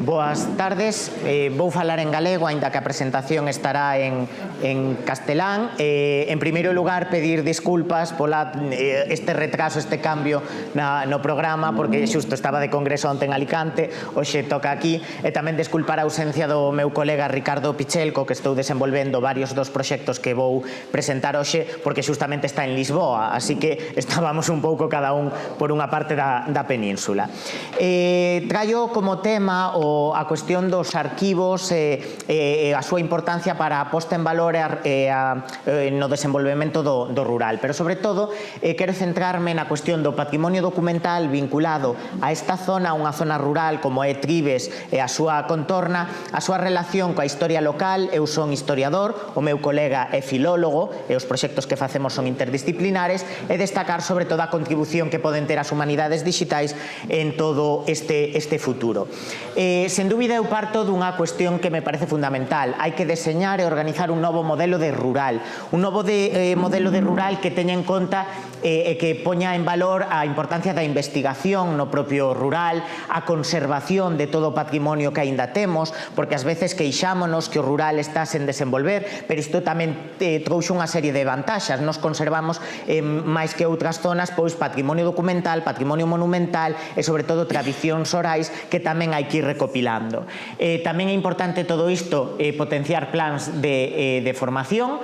Boas tardes, vou falar en galego, aínda que a presentación estará en castelán. En primeiro lugar, pedir disculpas pola este retraso, este cambio no programa, porque xusto estaba de congreso onte en Alicante, hoxe toca aquí, e tamén disculpar a ausencia do meu colega Ricardo Pichelco, que estou desenvolvendo varios dos proxectos que vou presentar hoxe, porque xustamente está en Lisboa, así que estábamos un pouco cada un por unha parte da península. Traio como tema a cuestión dos arquivos e a súa importancia para a posta en valor no desenvolvemento do rural, pero sobre todo quero centrarme na cuestión do patrimonio documental vinculado a esta zona, unha zona rural como é Trives e a súa contorna, a súa relación coa historia local. Eu son historiador, o meu colega é filólogo e os proxectos que facemos son interdisciplinares, e destacar sobre todo a contribución que poden ter as humanidades digitais en todo este futuro. Sen dúbida eu parto dunha cuestión que me parece fundamental. Hai que deseñar e organizar un novo modelo de rural, un novo modelo de rural que teña en conta e que poña en valor a importancia da investigación no propio rural, a conservación de todo o patrimonio que aínda temos, porque ás veces queixámonos que o rural está sen desenvolver, pero isto tamén trouxe unha serie de vantaxas. Nos conservamos máis que outras zonas pois patrimonio documental, patrimonio monumental e sobre todo tradicións orais que tamén hai que ir recopilando. Tamén é importante todo isto potenciar plans de formación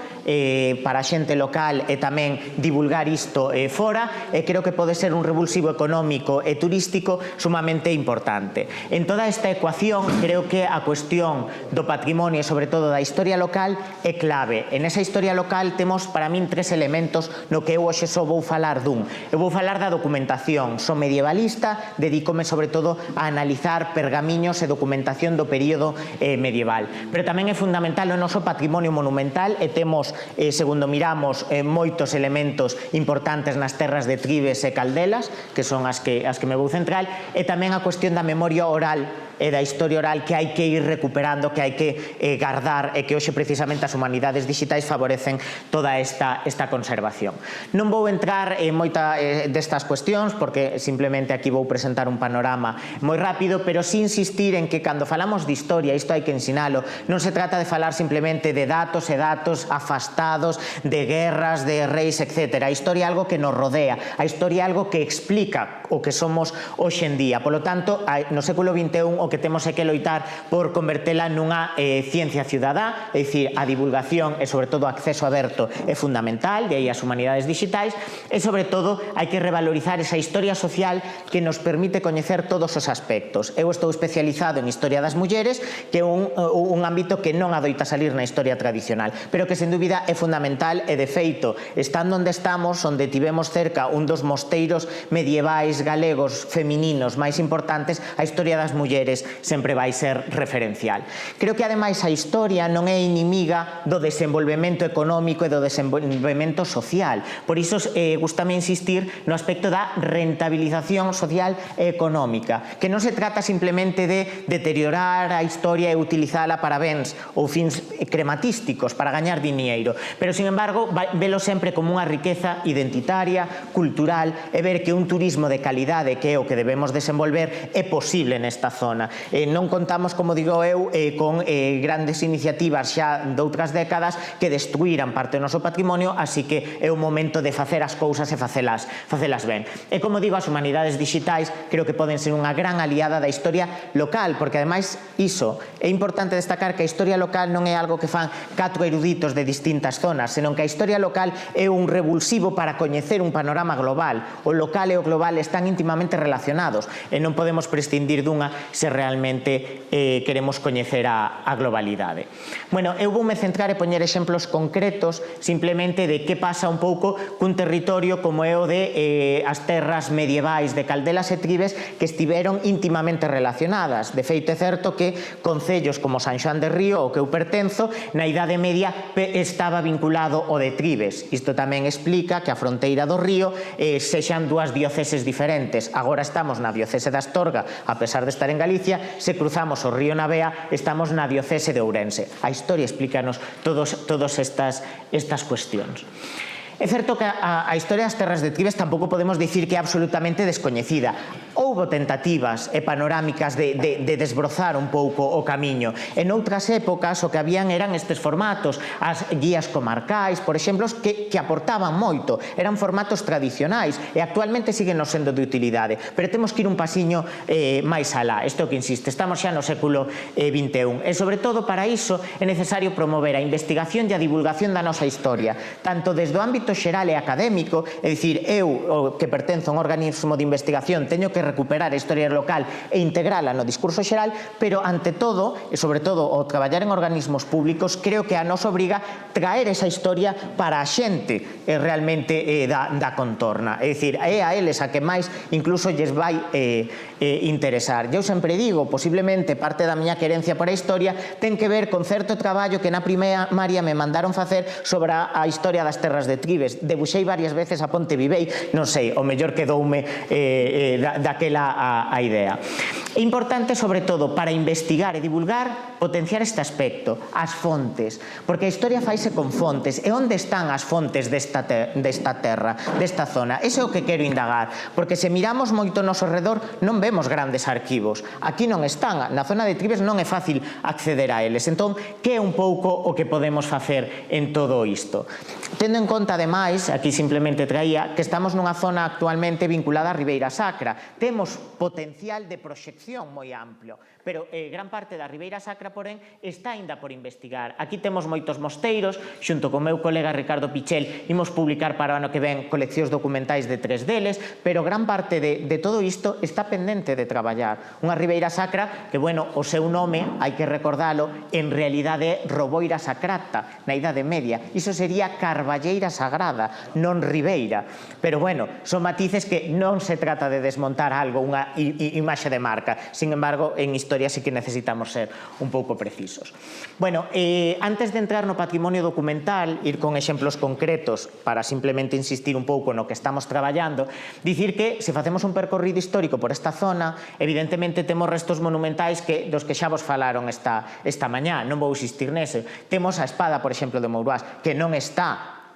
para a xente local e tamén divulgar isto fora, e creo que pode ser un revulsivo económico e turístico sumamente importante. En toda esta ecuación creo que a cuestión do patrimonio e sobre todo da historia local é clave. En esa historia local temos para min tres elementos no que eu hoxe só vou falar dun. Eu vou falar da documentación. Son medievalista, dedícome sobre todo a analizar pergamiños e documentación do período medieval. Pero tamén é fundamental o noso patrimonio monumental e temos, segundo miramos, moitos elementos importantes nas terras de Trives e Caldelas, que son as que me vou centrar, e tamén a cuestión da memoria oral e da historia oral que hai que ir recuperando, que hai que guardar, e que hoxe precisamente as humanidades digitais favorecen toda esta conservación. Non vou entrar en moita destas cuestións porque simplemente aquí vou presentar un panorama moi rápido, pero sí insistir en que cando falamos de historia, isto hai que ensinalo, non se trata de falar simplemente de datos e datos afastados, de guerras, de reis, etc. A historia é algo que nos rodea, a historia é algo que explica o que somos hoxe en día. Polo tanto, no século XXI o que temos é que loitar por convertela nunha ciencia ciudadá, é dicir, a divulgación e sobre todo o acceso aberto é fundamental, de aí as humanidades digitais, e sobre todo hai que revalorizar esa historia social que nos permite coñecer todos os aspectos. Eu estou especializado en historia das mulleres, que é un ámbito que non adoita salir na historia tradicional, pero que sen dúbida é fundamental, e de feito, estando onde estamos, onde tivemos cerca un dos mosteiros medievais galegos femininos máis importantes, a historia das mulleres sempre vai ser referencial. Creo que ademais a historia non é inimiga do desenvolvemento económico e do desenvolvemento social. Por iso gústame insistir no aspecto da rentabilización social e económica, que non se trata simplemente de deteriorar a historia e utilizala para bens ou fins crematísticos para gañar diñeiro, pero sin embargo velo sempre como unha riqueza identitaria, cultural, e ver que un turismo de calidade, que é o que debemos desenvolver, é posible nesta zona. Non contamos, como digo eu, con grandes iniciativas xa doutras décadas que destruíran parte do noso patrimonio, así que é o momento de facer as cousas e facelas ben. E como digo, as humanidades digitais creo que poden ser unha gran aliada da historia local, porque ademais iso é importante destacar, que a historia local non é algo que fan 4 eruditos de distintas zonas, senón que a historia local é un revulsivo para coñecer un panorama global. O local e o global están íntimamente relacionados e non podemos prescindir dunha se realmente queremos coñecer a globalidade. Bueno, eu voume centrar e poñer exemplos concretos simplemente de que pasa un pouco cun territorio como é o de as terras medievais de Caldelas e Trives, que estiveron íntimamente relacionadas. De feito, é certo que concellos como San Xoán de Río, ao que eu pertenzo, na Idade Media estaba vinculado ao de Trives. Isto tamén explica que a fronteira do río sexan dúas dioceses diferentes. Agora estamos na diocese de Astorga, a pesar de estar en Galicia. Se cruzamos o río Navea, estamos na diocese de Ourense. A historia explícanos todas estas cuestións. É certo que a historia das terras de Trives tampouco podemos dicir que é absolutamente descoñecida. Houbo tentativas e panorámicas de desbrozar un pouco o camiño. En outras épocas o que habían eran estes formatos, as guías comarcais, por exemplo, que aportaban moito. Eran formatos tradicionais e actualmente siguen nos sendo de utilidade. Pero temos que ir un pasiño máis alá. Isto é o que insiste. Estamos xa no século XXI. E, sobre todo, para iso é necesario promover a investigación e a divulgación da nosa historia, tanto desde o ámbito xeral e académico, é dicir, eu, que pertenzo a un organismo de investigación, teño que recuperar a historia local e integrala no discurso xeral, pero, ante todo, e sobre todo, ao traballar en organismos públicos, creo que a nos obriga traer esa historia para a xente realmente da contorna. É dicir, é a eles a que máis incluso lles vai interesar. Eu sempre digo, posiblemente parte da miña querencia por a historia ten que ver con certo traballo que na primaria me mandaron facer sobre a historia das terras de Trives. Debuxei varias veces a Ponte Vivei, non sei, o mellor quedoume daquela a idea. É importante, sobre todo, para investigar e divulgar, potenciar este aspecto, as fontes, porque a historia faise con fontes. E onde están as fontes desta terra, desta zona? Ese é o que quero indagar, porque se miramos moito ao noso redor non vemos grandes arquivos. Aquí non están, na zona de Trives non é fácil acceder a eles. Entón, que é un pouco o que podemos facer en todo isto? Tendo en conta, ademais, aquí simplemente traía, que estamos nunha zona actualmente vinculada á Ribeira Sacra. Temos potencial de proxección moi amplio, pero gran parte da Ribeira Sacra, porén, está aínda por investigar. Aquí temos moitos mosteiros, xunto co meu colega Ricardo Pichel, imos publicar para o ano que ven coleccións documentais de 3 deles, pero gran parte de todo isto está pendente de traballar. Unha Ribeira Sacra que, bueno, o seu nome, hai que recordalo, en realidade é Roboira Sacrata, na Idade Media. Iso sería Carballeira Sagrada, non Ribeira. Pero, bueno, son matices que non se trata de desmontar algo, unha imaxe de marca. Sin embargo, en historia sí que necesitamos ser un pouco precisos. Bueno, antes de entrar no patrimonio documental, ir con exemplos concretos para simplemente insistir un pouco no que estamos traballando, dicir que se facemos un percorrido histórico por esta zona, evidentemente temos restos monumentais dos que xa vos falaron esta mañá, non vou insistir nese. Temos a espada, por exemplo, de Mouruás, que non está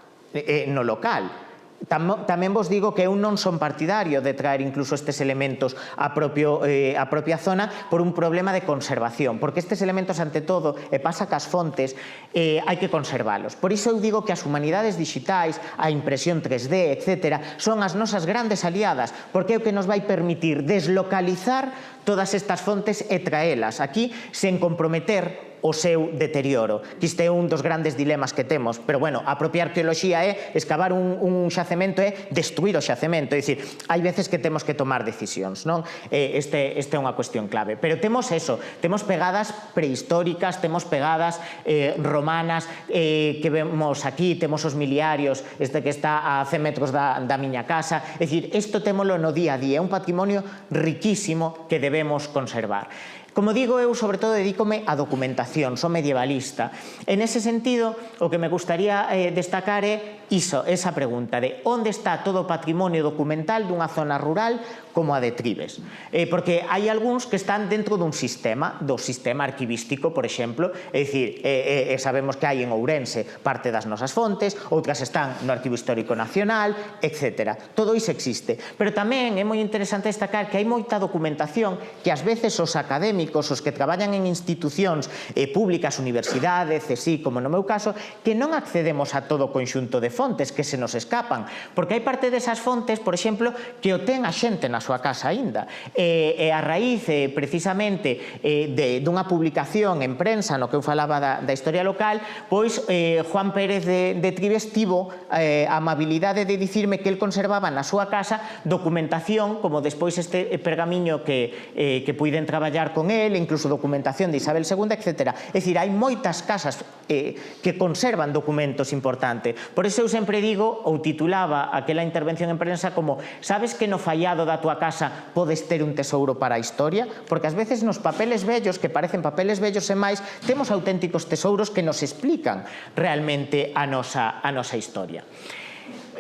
no local. Tamén vos digo que eu non son partidario de traer incluso estes elementos a propia zona por un problema de conservación, porque estes elementos, ante todo, e pasa cas fontes, hai que conservalos. Por iso eu digo que as humanidades digitais, a impresión 3D, etc., son as nosas grandes aliadas, porque é o que nos vai permitir deslocalizar todas estas fontes e traelas aquí sen comprometer o seu deterioro. Este é un dos grandes dilemas que temos, pero, bueno, a propia arqueoloxía é escavar un xacemento é destruir o xacemento, é dicir, hai veces que temos que tomar decisións, non? Este é unha cuestión clave. Pero temos eso, temos pegadas prehistóricas, temos pegadas romanas que vemos aquí, temos os miliarios, este que está a 100 metros da miña casa, é dicir, isto témolo no día a día, é un patrimonio riquísimo que debemos conservar. Como digo, eu sobre todo dedícome á documentación, son medievalista. En ese sentido, o que me gustaría destacar é iso, esa pregunta de onde está todo o patrimonio documental dunha zona rural como a de Trives. Porque hai algúns que están dentro dun sistema, do sistema arquivístico, por exemplo, é dicir, sabemos que hai en Ourense parte das nosas fontes, outras están no Arquivo Histórico Nacional, etc. Todo iso existe. Pero tamén é moi interesante destacar que hai moita documentación que ás veces os académicos, os que traballan en institucións públicas, universidades, CSIC, como no meu caso, que non accedemos a todo o conxunto de fontes que se nos escapan, porque hai parte desas fontes, por exemplo, que o ten a xente na súa casa aínda. E a raíz, precisamente, dunha publicación en prensa no que eu falaba da historia local, pois Juan Pérez de Trives tivo a amabilidade de dicirme que el conservaba na súa casa documentación, como despois este pergamiño que puiden traballar con el, incluso documentación de Isabel II, etc. É dicir, hai moitas casas que conservan documentos importantes. Por iso eu sempre digo, ou titulaba aquela intervención en prensa como sabes que no fallado da tua casa podes ter un tesouro para a historia? Porque ás veces nos papeles vellos, que parecen papeles vellos e máis, temos auténticos tesouros que nos explican realmente a nosa historia.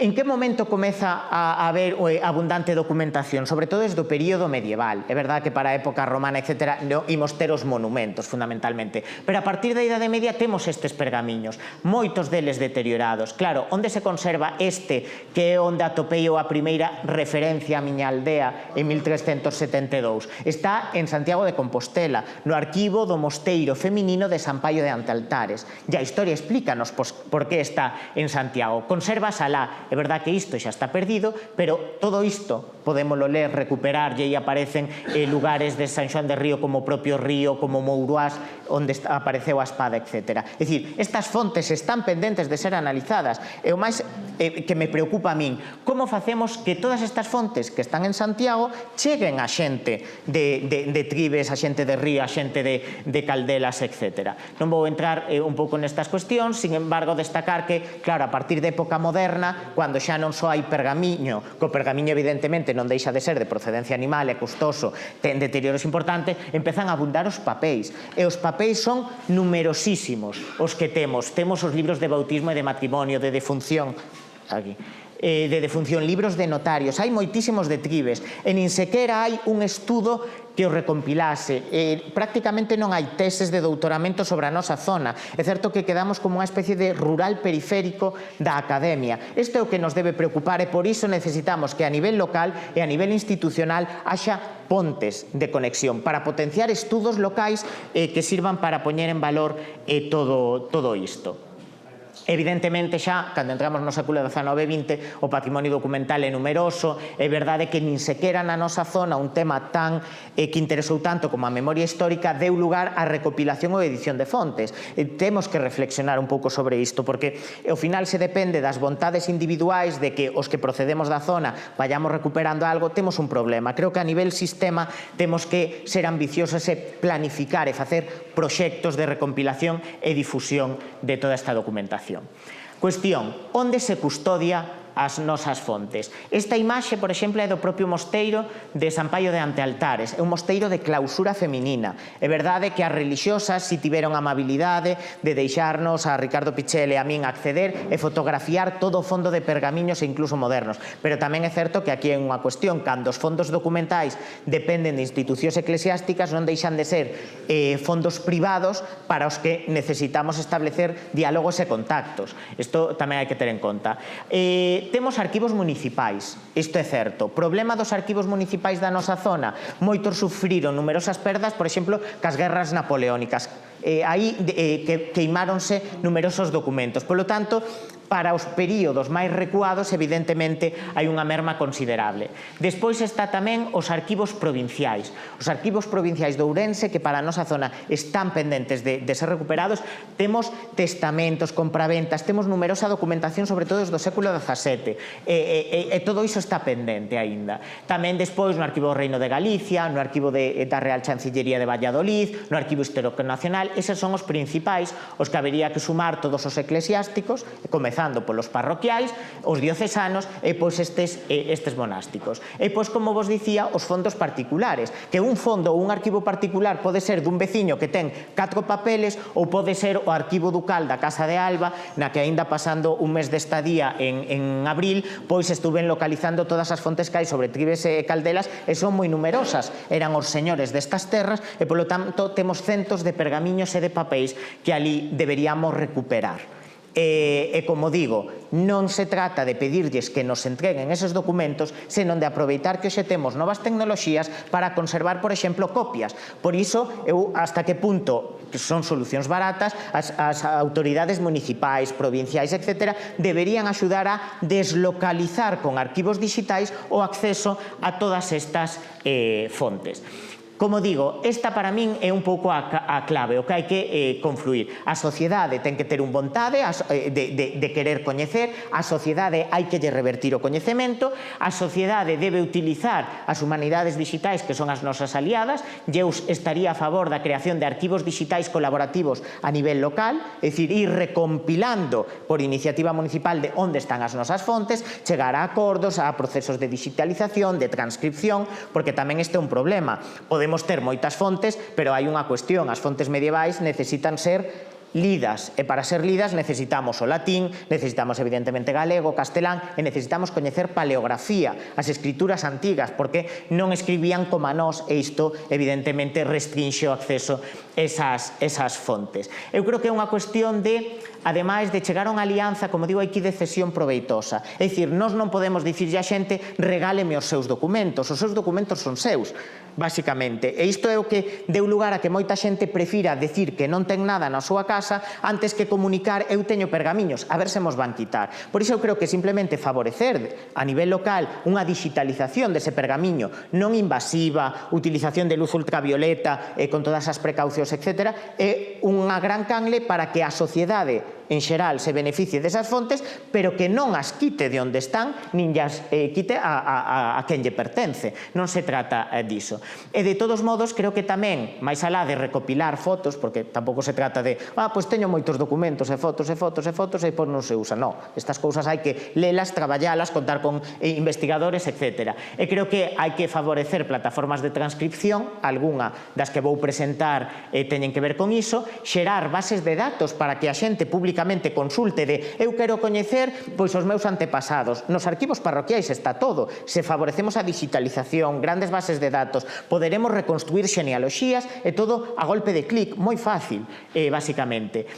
En que momento comeza a haber abundante documentación? Sobre todo desde o período medieval. É verdad que para a época romana, etc., imos ter os monumentos, fundamentalmente. Pero a partir da Idade Media temos estes pergamiños, moitos deles deteriorados. Claro, onde se conserva este, que é onde atopei a primeira referencia a miña aldea en 1372? Está en Santiago de Compostela, no arquivo do Mosteiro Feminino de San Paio de Antealtares. E a historia explícanos por que está en Santiago. Consérvase alá. É verdad que isto xa está perdido, pero todo isto podémolo ler, recuperar, e aí aparecen lugares de San Xoán de Río como o propio Río, como Mouruás, onde apareceu a espada, etc. É dicir, estas fontes están pendentes de ser analizadas. E o máis que me preocupa a min, como facemos que todas estas fontes que están en Santiago cheguen a xente de Tribes, a xente de Río, a xente de Caldelas, etc. Non vou entrar un pouco nestas cuestións, sin embargo, destacar que, claro, a partir de época moderna, cando xa non só hai pergamiño, que o pergamiño evidentemente non deixa de ser de procedencia animal e custoso, ten deterioros importantes, empezan a abundar os papéis. E os papéis son numerosísimos os que temos. Temos os libros de bautismo e de matrimonio, de defunción, aquí, libros de notarios, hai moitísimos de Tribes, e nin sequera hai un estudo que o recompilase. Prácticamente non hai teses de doutoramento sobre a nosa zona. É certo que quedamos como unha especie de rural periférico da academia. Isto é o que nos debe preocupar, e por iso necesitamos que a nivel local e a nivel institucional haxa pontes de conexión para potenciar estudos locais que sirvan para poñer en valor todo isto. Evidentemente xa, cando entramos no século XIX e XX, o patrimonio documental é numeroso. É verdade que nin sequera na nosa zona un tema tan que interesou tanto como a memoria histórica deu lugar á recopilación ou edición de fontes. Temos que reflexionar un pouco sobre isto, porque ao final se depende das vontades individuais de que os que procedemos da zona vayamos recuperando algo, temos un problema. Creo que a nivel sistema temos que ser ambiciosos e planificar e facer proxectos de recompilación e difusión de toda esta documentación. Cuestión, onde se custodia as nosas fontes? Esta imaxe, por exemplo, é do propio mosteiro de San Paio de Antealtares. É un mosteiro de clausura feminina. É verdade que as religiosas si tiveron a amabilidade de deixarnos a Ricardo Pichel e a min acceder e fotografiar todo o fondo de pergamiños e incluso modernos. Pero tamén é certo que aquí é unha cuestión, cando os fondos documentais dependen de institucións eclesiásticas, non deixan de ser fondos privados para os que necesitamos establecer diálogos e contactos. Isto tamén hai que ter en conta. Temos arquivos municipais, isto é certo. Problema dos arquivos municipais da nosa zona, moitos sufriron numerosas perdas, por exemplo, cas guerras napoleónicas. Aí queimáronse numerosos documentos. Polo tanto, para os períodos máis recuados, evidentemente, hai unha merma considerable. Despois está tamén os arquivos provinciais. Os arquivos provinciais de Ourense, que para a nosa zona están pendentes de ser recuperados. Temos testamentos, compraventas, temos numerosa documentación, sobre todo do século XVII. E todo iso está pendente aínda. Tamén despois no Arquivo do Reino de Galicia, no Arquivo da Real Chancillería de Valladolid, no Arquivo Histórico Nacional. Eses son os principais, os que habería que sumar todos os eclesiásticos, comezando polos parroquiais, os diocesanos e pois estes monásticos. E pois, como vos dicía, os fondos particulares, que un fondo ou un arquivo particular pode ser dun veciño que ten 4 papeles, ou pode ser o arquivo ducal da Casa de Alba, na que aínda pasando un mes de estadía en abril, pois estuven localizando todas as fontes que hai sobre Tribes e Caldelas, e son moi numerosas. Eran os señores destas terras, e polo tanto temos centos de pergamiños e de papéis que ali deberíamos recuperar. E como digo, non se trata de pedirlles que nos entreguen eses documentos, senón de aproveitar que hoxe temos novas tecnoloxías para conservar, por exemplo, copias. Por iso, hasta que punto son solucións baratas, as autoridades municipais, provinciais, etc., deberían axudar a deslocalizar con arquivos digitais o acceso a todas estas fontes. Como digo, esta para min é un pouco a clave, o que hai que confluir. A sociedade ten que ter un vontade de querer coñecer, a sociedade hai que lle revertir o coñecemento, a sociedade debe utilizar as humanidades digitais, que son as nosas aliadas. Eu estaría a favor da creación de arquivos digitais colaborativos a nivel local, é dicir, ir recompilando por iniciativa municipal de onde están as nosas fontes, chegar a acordos, a procesos de digitalización, de transcripción, porque tamén este é un problema. Podemos ter moitas fontes, pero hai unha cuestión: as fontes medievais necesitan ser lidas, e para ser lidas necesitamos o latín, necesitamos evidentemente galego, castelán, e necesitamos coñecer paleografía, as escrituras antigas, porque non escribían como a nós, e isto evidentemente restrinxe o acceso esas fontes. Eu creo que é unha cuestión de, ademais de chegar a unha alianza, como digo aquí, de cesión proveitosa. É dicir, nós non podemos dicirlle a xente regáleme os seus documentos son seus, basicamente. E isto é o que deu lugar a que moita xente prefira decir que non ten nada na súa casa antes que comunicar eu teño pergamiños, a ver se mos van quitar. Por iso eu creo que simplemente favorecer a nivel local unha digitalización dese pergamiño non invasiva, utilización de luz ultravioleta con todas as precaucións, etc., é unha gran canle para que a sociedade en xeral se beneficie desas fontes, pero que non as quite de onde están, nin as quite a quen lle pertence. Non se trata diso. E de todos modos, creo que tamén, máis alá de recopilar fotos, porque tampouco se trata de pois teño moitos documentos e fotos e fotos e fotos e pois non se usa. Non, estas cousas hai que lelas, traballalas, contar con investigadores, etc. E creo que hai que favorecer plataformas de transcripción, algunha das que vou presentar teñen que ver con iso, xerar bases de datos para que a xente pública consulte de eu quero coñecer pois os meus antepasados. Nos arquivos parroquiais está todo. Se favorecemos a digitalización, grandes bases de datos, poderemos reconstruir xenealoxías e todo a golpe de clic, moi fácil, basicamente.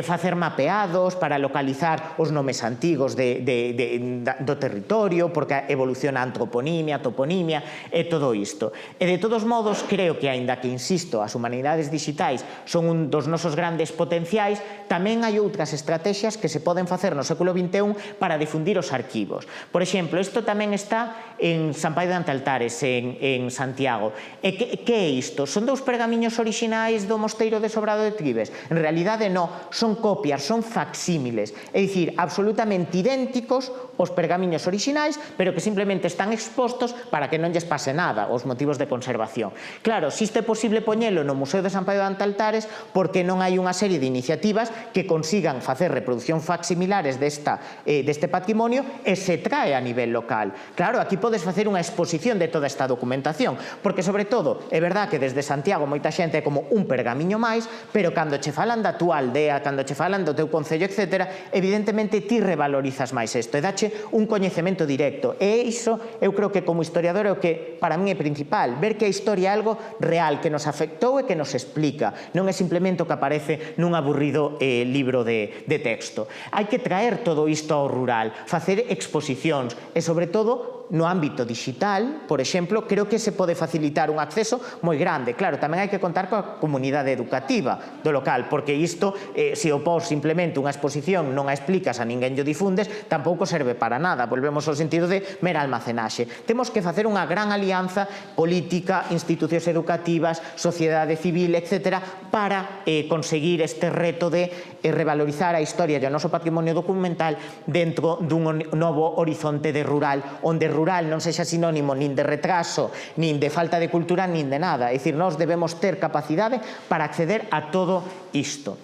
Facer mapeados para localizar os nomes antigos do territorio, porque evoluciona a antroponimia, a toponimia e todo isto. E de todos modos, creo que, aínda que, insisto, as humanidades digitais son un dos nosos grandes potenciais, tamén hai outras estrategias que se poden facer no século XXI para difundir os arquivos. Por exemplo, isto tamén está en San Paio de Antaltares, en Santiago. E que é isto? Son dous pergamiños orixinais do mosteiro de Sobrado de Tribes? En realidade non, son copias, son facsímiles, é dicir, absolutamente idénticos os pergamiños orixinais, pero que simplemente están expostos para que non lles pase nada, os motivos de conservación. Claro, si isto é posible poñelo no Museo de San Paio de Antaltares porque non hai unha serie de iniciativas que consigan facer reproducción facsimilares deste patrimonio e se trae a nivel local. Claro, aquí podes facer unha exposición de toda esta documentación, porque, sobre todo, é verdad que desde Santiago moita xente é como un pergamiño máis, pero cando che falan da túa aldea, cando che falan do teu concello, etc., evidentemente ti revalorizas máis isto e dache un coñecemento directo. E iso, eu creo que como historiador é o que para mí é principal, ver que a historia é algo real, que nos afectou e que nos explica, non é simplemente o que aparece nun aburrido libro de texto. Hai que traer todo isto ao rural, facer exposicións e, sobre todo, no ámbito digital, por exemplo, creo que se pode facilitar un acceso moi grande. Claro, tamén hai que contar coa comunidade educativa do local, porque isto, se o pos simplemente unha exposición, non a explicas, a ninguén lle difundes, tampouco serve para nada. Volvemos ao sentido de mera almacenaxe. Temos que facer unha gran alianza política, institucións educativas, sociedade civil, etc., para conseguir este reto de revalorizar a historia e o noso patrimonio documental dentro dun novo horizonte de rural, onde rural non sexa sinónimo nin de retraso, nin de falta de cultura, nin de nada. É dicir, nós debemos ter capacidade para acceder a todo isto.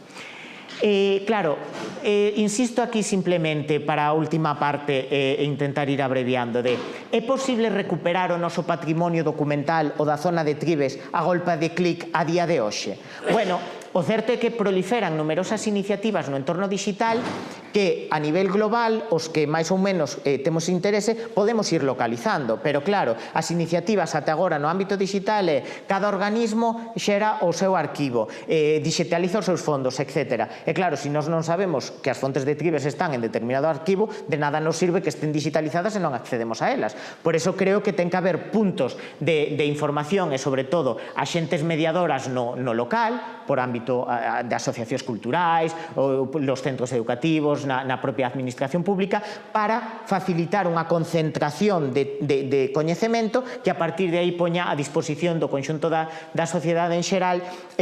Claro, insisto aquí simplemente para a última parte e intentar ir abreviando de é posible recuperar o noso patrimonio documental o da zona de Tribes a golpe de clic a día de hoxe? Bueno, o certo é que proliferan numerosas iniciativas no entorno digital que a nivel global, os que máis ou menos temos interese, podemos ir localizando. Pero claro, as iniciativas até agora no ámbito digital é cada organismo xera o seu arquivo, digitaliza os seus fondos, etc. E claro, se nós non sabemos que as fontes de Tribes están en determinado arquivo, de nada nos sirve que estén digitalizadas e non accedemos a elas. Por eso creo que ten que haber puntos de información e, sobre todo, axentes mediadoras no local, por ámbito de asociacións culturais, ou los centros educativos, na propia administración pública, para facilitar unha concentración de coñecemento que a partir de aí poña a disposición do conxunto da sociedade en xeral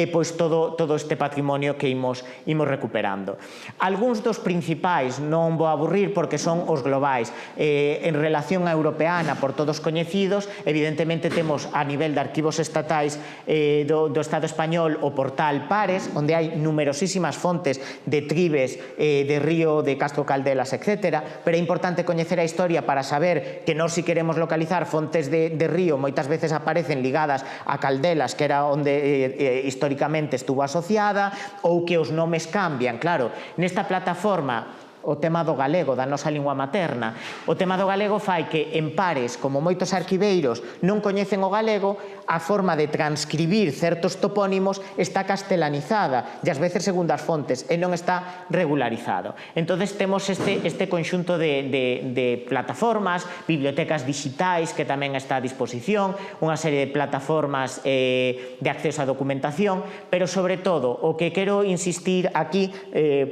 pois todo este patrimonio que imos recuperando. Algúns dos principais non vou aburrir porque son os globais. En relación a europeana, por todos coñecidos, evidentemente temos a nivel de arquivos estatais do Estado español o portal Pares, onde hai numerosísimas fontes de Tribes, de Río Río, de Castro Caldelas, etc. Pero é importante coñecer a historia para saber que nós, si queremos localizar fontes de río, moitas veces aparecen ligadas a Caldelas, que era onde históricamente estuvo asociada, ou que os nomes cambian. Claro, nesta plataforma, o tema do galego, da nosa lingua materna. O tema do galego fai que en pares, como moitos arquiveiros non coñecen o galego, a forma de transcribir certos topónimos está castelanizada e ás veces segundo as fontes e non está regularizado. Entón temos este conxunto de plataformas, bibliotecas digitais que tamén está a disposición, unha serie de plataformas de acceso á documentación, pero sobre todo o que quero insistir aquí,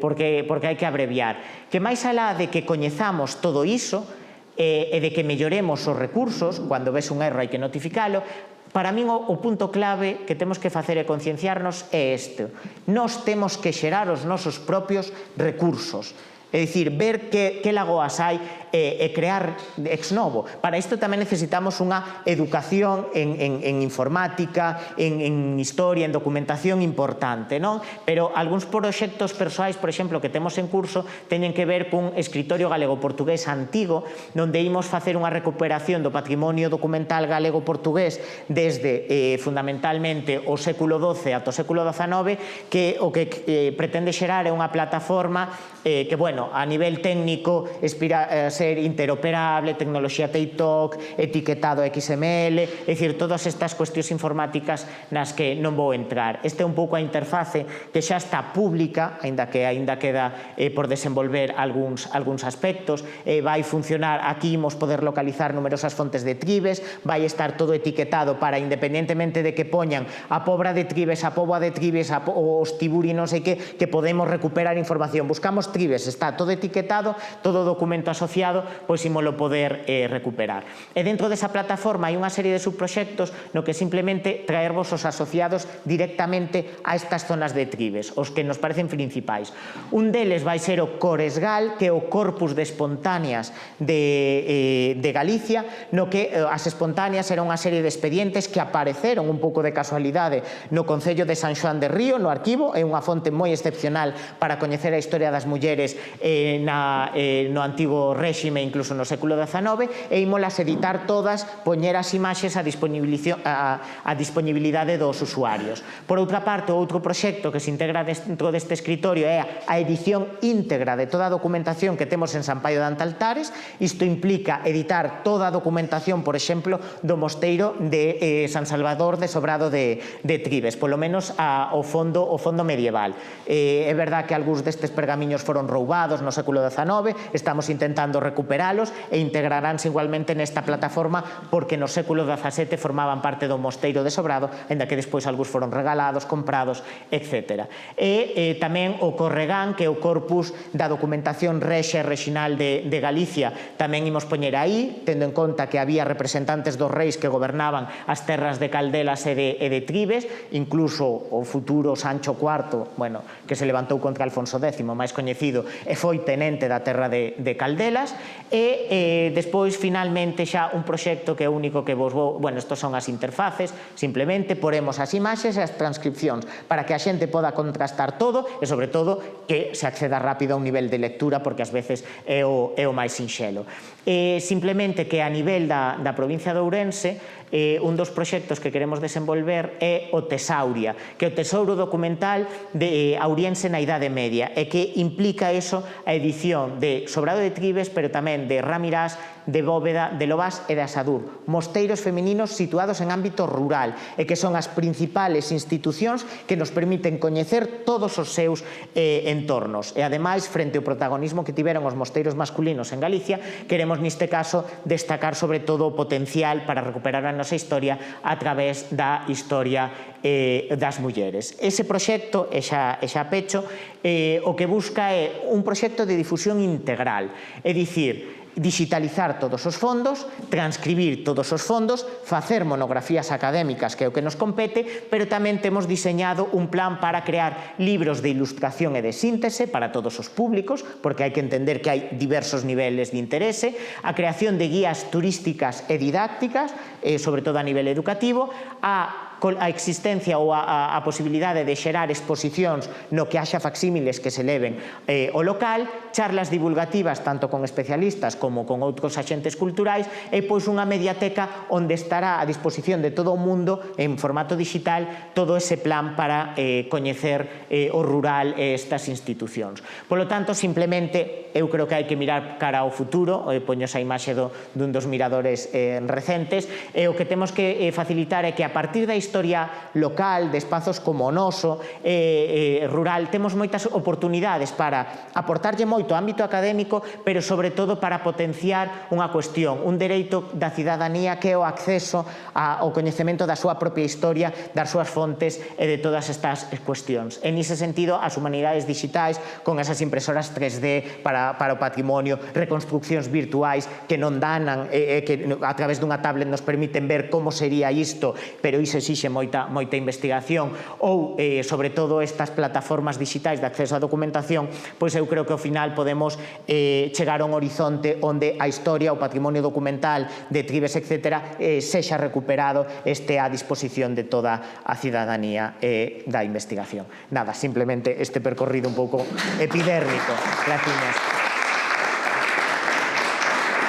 porque hai que abreviar, que máis alá de que coñezamos todo iso e de que melloremos os recursos, cando ves un erro hai que notificalo, para min o punto clave que temos que facer e concienciarnos é este. Nós temos que xerar os nosos propios recursos. É dicir, ver que lagoas hai e crear ex novo. Para isto tamén necesitamos unha educación en informática, en historia, en documentación importante, non? Pero algúns proxectos persoais, por exemplo, que temos en curso, teñen que ver cun escritorio galego-portugués antigo, onde imos facer unha recuperación do patrimonio documental galego-portugués desde, fundamentalmente, o século XII ata o século XIX, que o que pretende xerar é unha plataforma que, bueno, a nivel técnico aspira a ser interoperable, tecnoloxía TEITOC, etiquetado XML, é dicir, todas estas cuestións informáticas nas que non vou entrar. Este é un pouco a interface que xa está pública, aínda que queda por desenvolver algúns aspectos, vai funcionar, aquí imos poder localizar numerosas fontes de Tribes, vai estar todo etiquetado para, independentemente de que poñan a Pobra de Tribes, a Póboa de Tribes, os Tiburi non sei que podemos recuperar información. Buscamos Tribes, está todo etiquetado, todo documento asociado, pois ímolo poder recuperar. E dentro desa plataforma hai unha serie de subproxectos no que simplemente traervos os asociados directamente a estas zonas de Tribes, os que nos parecen principais. Un deles vai ser o Coresgal, que é o Corpus de Espontáneas de Galicia, no que as espontáneas eran unha serie de expedientes que apareceron un pouco de casualidade no Concello de San Xoán de Río, no arquivo, é unha fonte moi excepcional para coñecer a historia das mulleres no antigo réxime, incluso no século XIX, e ímolas editar todas, poñer as imaxes a disponibilidade dos usuarios. Por outra parte, outro proxecto que se integra dentro deste escritorio é a edición íntegra de toda a documentación que temos en San Paio de Antaltares. Isto implica editar toda a documentación, por exemplo, do mosteiro de San Salvador de Sobrado de Tribes, polo menos o fondo medieval. É verdad que algúns destes pergamiños foron roubados no século XIX, estamos intentando recuperalos e integraránse igualmente nesta plataforma porque no século XVII formaban parte do mosteiro de Sobrado, ainda que despois algúns foron regalados, comprados, etc. E tamén o Corregán, que é o corpus da documentación rexa e rexinal de Galicia, tamén imos poñer aí, tendo en conta que había representantes dos reis que gobernaban as terras de Caldelas e de Tribes, incluso o futuro Sancho IV, bueno, que se levantou contra Alfonso X, máis coñecido, e foi tenente da terra de Caldelas, e despois finalmente xa un proxecto que é o único que vos vou, bueno, estos son as interfaces, simplemente poremos as imaxes e as transcripcións para que a xente poda contrastar todo e sobre todo que se acceda rápido a un nivel de lectura, porque ás veces é o máis sinxelo. Simplemente que a nivel da provincia de Ourense, un dos proxectos que queremos desenvolver é o Tesauria, que é o tesouro documental de Auriense na Idade Media, e que implica eso, a edición de Sobrado de Tribes, pero tamén de Ramirás, de Bóveda, de Lobás e de Asadur, mosteiros femininos situados en ámbito rural e que son as principales institucións que nos permiten coñecer todos os seus entornos. E ademais, frente ao protagonismo que tiveron os mosteiros masculinos en Galicia, queremos neste caso destacar sobre todo o potencial para recuperar a nosa historia a través da historia das mulleres. Ese proxecto, e xa pecho, o que busca é un proxecto de difusión integral, é dicir, digitalizar todos os fondos, transcribir todos os fondos, facer monografías académicas, que é o que nos compete, pero tamén temos diseñado un plan para crear libros de ilustración e de síntese para todos os públicos, porque hai que entender que hai diversos niveles de interese, a creación de guías turísticas e didácticas, sobre todo a nivel educativo, a existencia ou a posibilidade de xerar exposicións no que haxa facsímiles que se leven ao local, charlas divulgativas tanto con especialistas como con outros axentes culturais e pois unha mediateca onde estará a disposición de todo o mundo en formato digital todo ese plan para coñecer o rural e estas institucións. Polo tanto, simplemente, eu creo que hai que mirar cara ao futuro, poño esa imaxe dun dos miradores recentes, e o que temos que facilitar é que a partir da historia local, de espazos como o noso, rural, temos moitas oportunidades para aportarlle moito ao ámbito académico, pero sobre todo para potenciar unha cuestión, un dereito da cidadanía que é o acceso ao coñecemento da súa propia historia, das súas fontes e de todas estas cuestións. En ese sentido, as humanidades digitais, con esas impresoras 3D para o patrimonio, reconstruccións virtuais que non danan, que a través dunha tablet nos permiten ver como sería isto, pero iso exixe moita investigación, ou, sobre todo, estas plataformas digitais de acceso á documentación, pois eu creo que ao final podemos chegar a un horizonte onde a historia, o patrimonio documental de tribes, etc., sexa recuperado, este a disposición de toda a cidadanía da investigación. Nada, simplemente este percorrido un pouco epidérmico. Gracias.